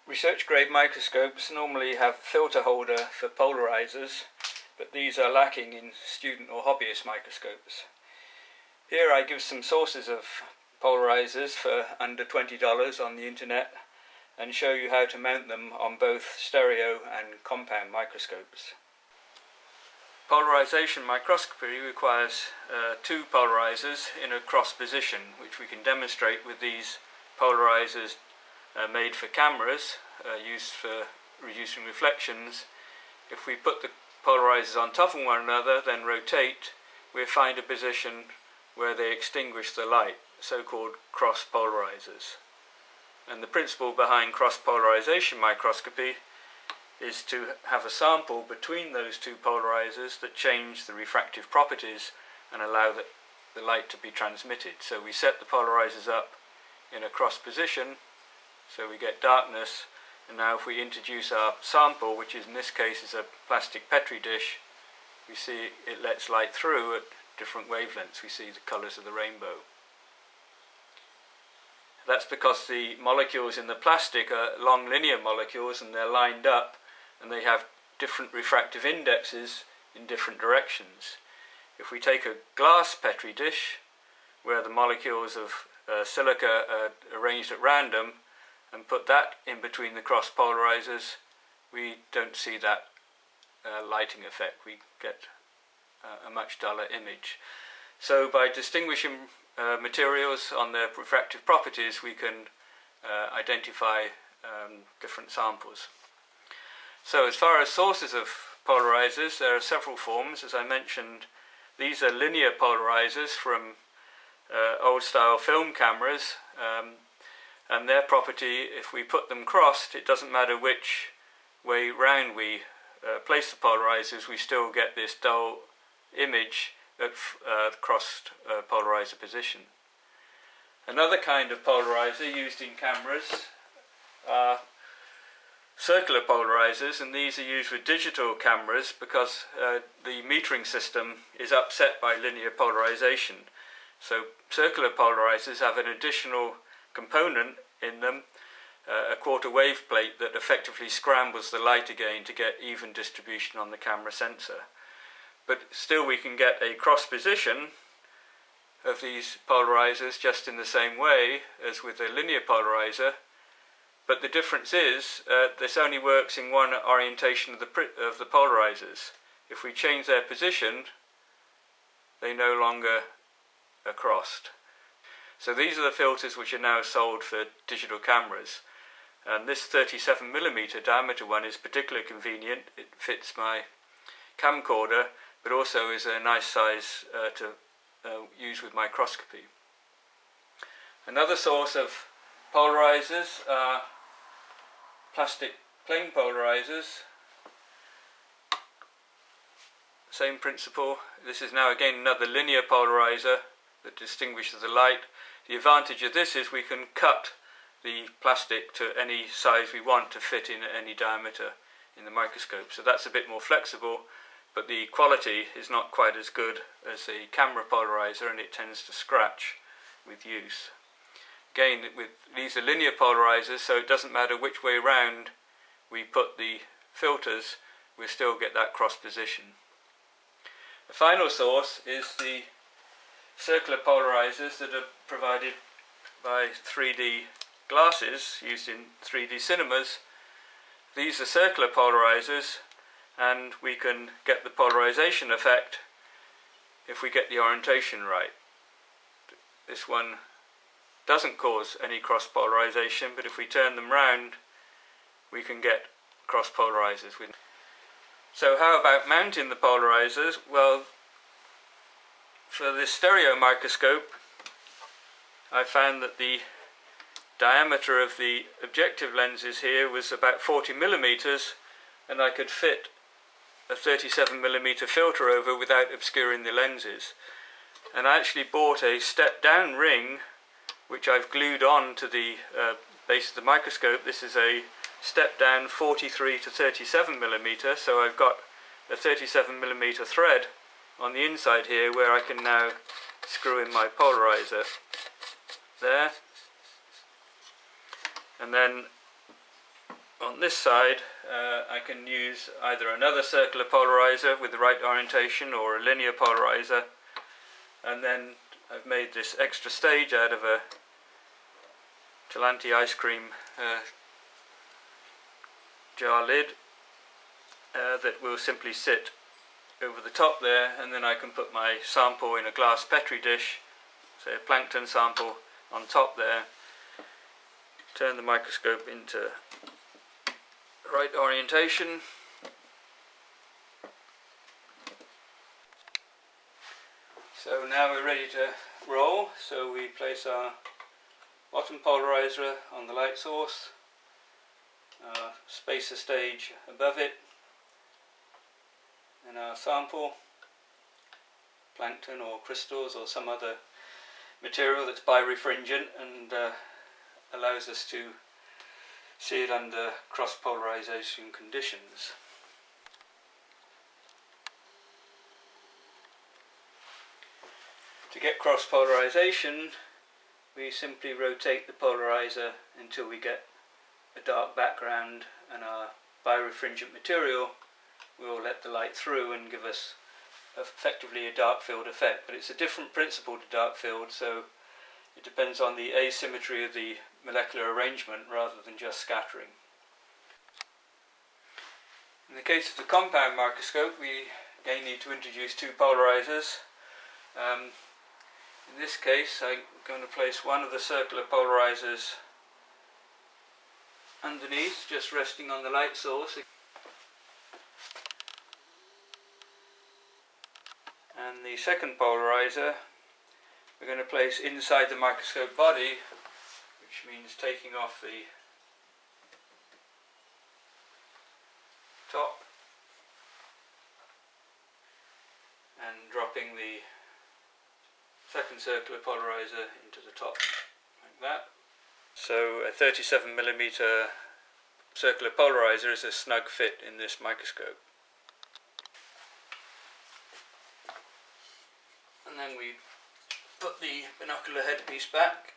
Research grade microscopes normally have filter holder for polarizers, but these are lacking in student or hobbyist microscopes. Here I give some sources of polarizers for under $20 on the internet and show you how to mount them on both stereo and compound microscopes. Polarization microscopy requires two polarizers in a cross position, which we can demonstrate with these polarizers made for cameras, used for reducing reflections. If we put the polarizers on top of one another, then rotate, we find a position where they extinguish the light, so-called cross polarizers. And the principle behind cross polarization microscopy is to have a sample between those two polarizers that change the refractive properties and allow the light to be transmitted. So we set the polarizers up in a cross position, so we get darkness, and now if we introduce our sample, which in this case is a plastic Petri dish, we see it lets light through at different wavelengths. We see the colours of the rainbow. That's because the molecules in the plastic are long linear molecules and they're lined up, and they have different refractive indexes in different directions. If we take a glass Petri dish, where the molecules of silica are arranged at random, and put that in between the cross polarizers, we don't see that lighting effect. We get a much duller image. So by distinguishing materials on their refractive properties, we can identify different samples. So as far as sources of polarizers, there are several forms. As I mentioned, these are linear polarizers from old style film cameras, and their property, if we put them crossed, it doesn't matter which way round we place the polarizers, we still get this dull image at crossed polarizer position. Another kind of polarizer used in cameras are circular polarizers, and these are used with digital cameras because the metering system is upset by linear polarization. So circular polarizers have an additional component in them, a quarter wave plate that effectively scrambles the light again to get even distribution on the camera sensor. But still we can get a cross position of these polarizers just in the same way as with a linear polarizer, but the difference is this only works in one orientation of the polarizers. If we change their position, they no longer are crossed. So these are the filters which are now sold for digital cameras, and this 37mm diameter one is particularly convenient. It fits my camcorder, but also is a nice size to use with microscopy. Another source of polarizers are plastic plane polarizers. Same principle. This is now again another linear polarizer that distinguishes the light. The advantage of this is we can cut the plastic to any size we want to fit in any diameter in the microscope. So that's a bit more flexible, but the quality is not quite as good as a camera polarizer, and it tends to scratch with use. Again, these are linear polarizers, so it doesn't matter which way round we put the filters, we'll still get that cross position. The final source is the circular polarizers that are provided by 3D glasses used in 3D cinemas. These are circular polarizers, and we can get the polarization effect if we get the orientation right. This one doesn't cause any cross polarization, but if we turn them round, we can get cross polarizers. So how about mounting the polarizers? Well, for this stereo microscope, I found that the diameter of the objective lenses here was about 40mm, and I could fit a 37mm filter over without obscuring the lenses. And I actually bought a step down ring which I've glued on to the base of the microscope. This is a step down 43 to 37mm, so I've got a 37mm thread on the inside here where I can now screw in my polarizer there, and then on this side I can use either another circular polarizer with the right orientation or a linear polarizer, and then I've made this extra stage out of a Talenti ice cream jar lid that will simply sit over the top there, and then I can put my sample in a glass petri dish, say a plankton sample, on top there, turn the microscope into right orientation, so now we're ready to roll. So we place our bottom polarizer on the light source, spacer stage above it, and our sample, plankton or crystals or some other material that's birefringent and allows us to see it under cross-polarization conditions. To get cross-polarization, we simply rotate the polarizer until we get a dark background, and our birefringent material will let the light through and give us effectively a dark field effect. But it's a different principle to dark field, so it depends on the asymmetry of the molecular arrangement rather than just scattering. In the case of the compound microscope, we again need to introduce two polarizers. In this case, I'm going to place one of the circular polarizers underneath, just resting on the light source, and the second polarizer we're going to place inside the microscope body, which means taking off the top and dropping the second circular polarizer into the top, like that. So a 37mm circular polarizer is a snug fit in this microscope. And then we put the binocular headpiece back,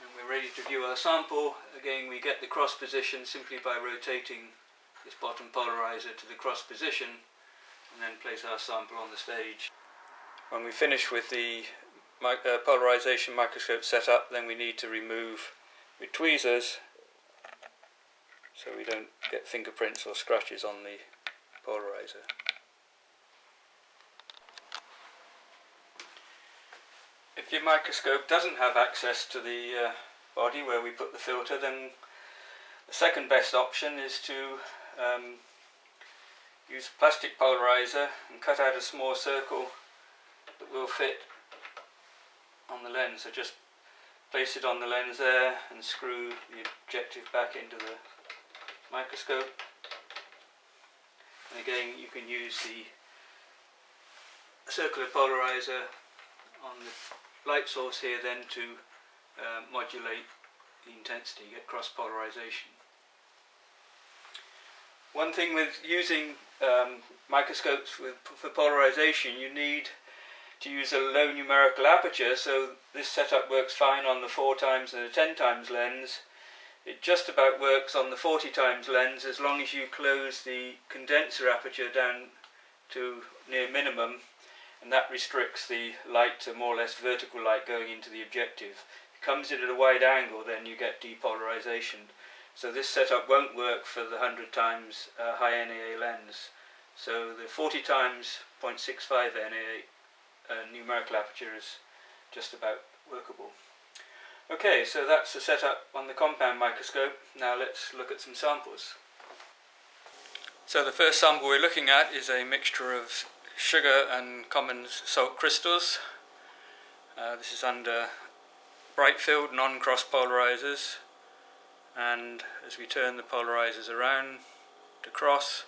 and we're ready to view our sample. Again, we get the cross position simply by rotating this bottom polarizer to the cross position, and then place our sample on the stage. When we finish with the polarization microscope setup, then we need to remove with tweezers so we don't get fingerprints or scratches on the polarizer. If your microscope doesn't have access to the body where we put the filter, then the second best option is to use a plastic polarizer and cut out a small circle that will fit on the lens. So just place it on the lens there and screw the objective back into the microscope. And again, you can use the circular polarizer on the light source here then to modulate the intensity, get cross polarization. One thing with using microscopes for polarization, you need to use a low numerical aperture, so this setup works fine on the 4 times and the 10 times lens. It just about works on the 40 times lens as long as you close the condenser aperture down to near minimum, and that restricts the light to more or less vertical light going into the objective. If it comes in at a wide angle, then you get depolarization. So this setup won't work for the 100 times high NAA lens. So the 40 times 0.65 NAA numerical aperture is just about workable. Okay, so that's the setup on the compound microscope. Now let's look at some samples. So the first sample we're looking at is a mixture of sugar and common salt crystals. This is under bright field non-cross polarizers, and as we turn the polarizers around to cross,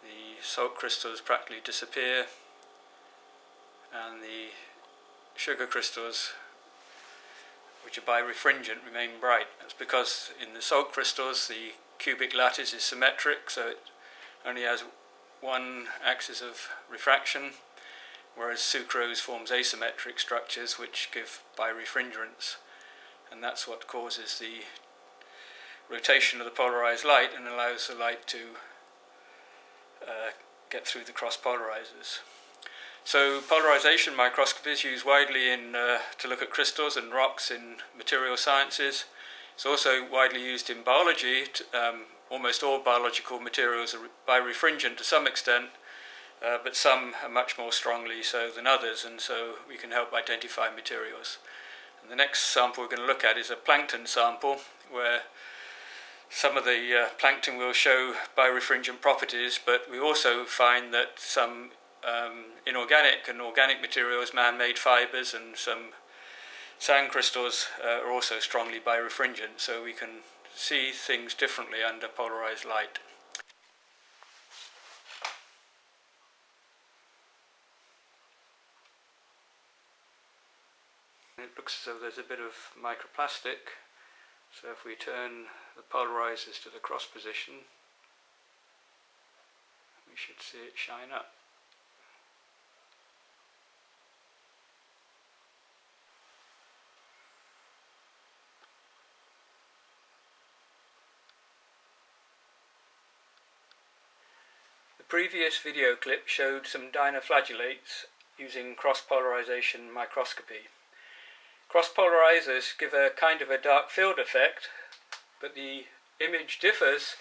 the salt crystals practically disappear and the sugar crystals, which are birefringent, remain bright. That's because in the salt crystals the cubic lattice is symmetric, so it only has one axis of refraction, whereas sucrose forms asymmetric structures which give birefringence, and that's what causes the rotation of the polarized light and allows the light to get through the cross polarizers. So polarization microscopy is used widely to look at crystals and rocks in material sciences. It's also widely used in biology. Almost all biological materials are birefringent to some extent, but some are much more strongly so than others, and so we can help identify materials. And the next sample we're going to look at is a plankton sample, where some of the plankton will show birefringent properties, but we also find that some inorganic and organic materials, man-made fibres, and some sand crystals are also strongly birefringent, so we can see things differently under polarized light. It looks as though there's a bit of microplastic, so if we turn the polarizers to the cross position, we should see it shine up. The previous video clip showed some dinoflagellates using cross-polarization microscopy. Cross-polarizers give a kind of a dark field effect, but the image differs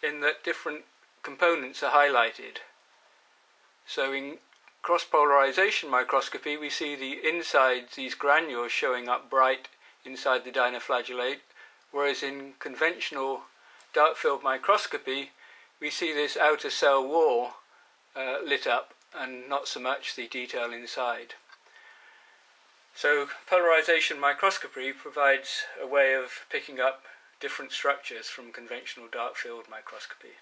in that different components are highlighted. So in cross-polarization microscopy we see the insides, these granules, showing up bright inside the dinoflagellate, whereas in conventional dark field microscopy we see this outer cell wall lit up and not so much the detail inside. So polarization microscopy provides a way of picking up different structures from conventional dark field microscopy.